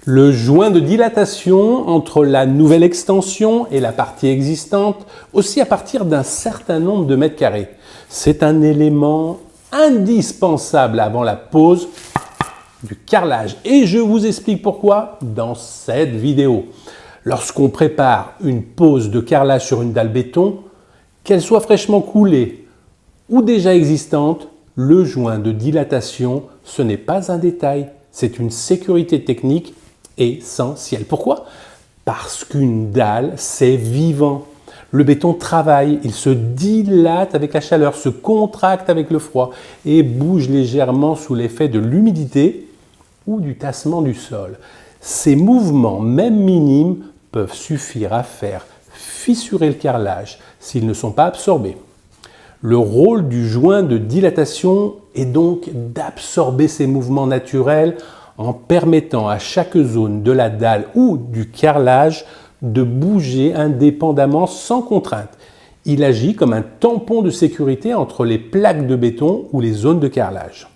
Le joint de dilatation entre la nouvelle extension et la partie existante, aussi à partir d'un certain nombre de mètres carrés. C'est un élément indispensable avant la pose du carrelage. Et je vous explique pourquoi dans cette vidéo. Lorsqu'on prépare une pose de carrelage sur une dalle béton, qu'elle soit fraîchement coulée ou déjà existante, le joint de dilatation, ce n'est pas un détail, c'est une sécurité technique essentielle. Pourquoi? Parce qu'une dalle, c'est vivant. Le béton travaille, il se dilate avec la chaleur, se contracte avec le froid et bouge légèrement sous l'effet de l'humidité ou du tassement du sol. Ces mouvements, même minimes, peuvent suffire à faire fissurer le carrelage s'ils ne sont pas absorbés. Le rôle du joint de dilatation est donc d'absorber ces mouvements naturels en permettant à chaque zone de la dalle ou du carrelage de bouger indépendamment sans contrainte. Il agit comme un tampon de sécurité entre les plaques de béton ou les zones de carrelage.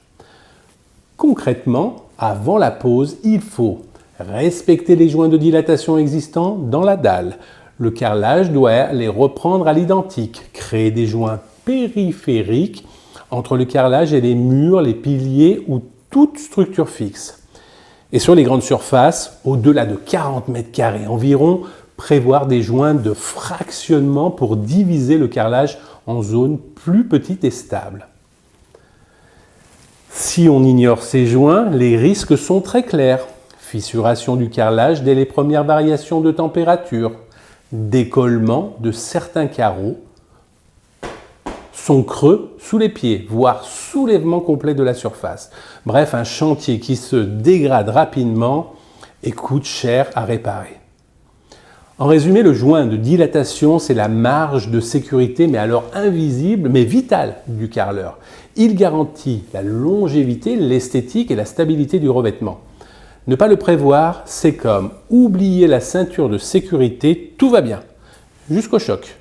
Concrètement, avant la pose, il faut respecter les joints de dilatation existants dans la dalle. Le carrelage doit les reprendre à l'identique, créer des joints périphériques entre le carrelage et les murs, les piliers ou toute structure fixe. Et sur les grandes surfaces, au-delà de 40 mètres carrés environ, prévoir des joints de fractionnement pour diviser le carrelage en zones plus petites et stables. Si on ignore ces joints, les risques sont très clairs. Fissuration du carrelage dès les premières variations de température, décollement de certains carreaux, son creux sous les pieds, voire soulèvement complet de la surface. Bref, un chantier qui se dégrade rapidement et coûte cher à réparer. En résumé, le joint de dilatation, c'est la marge de sécurité, mais alors invisible, mais vitale du carreleur. Il garantit la longévité, l'esthétique et la stabilité du revêtement. Ne pas le prévoir, c'est comme oublier la ceinture de sécurité, tout va bien, jusqu'au choc.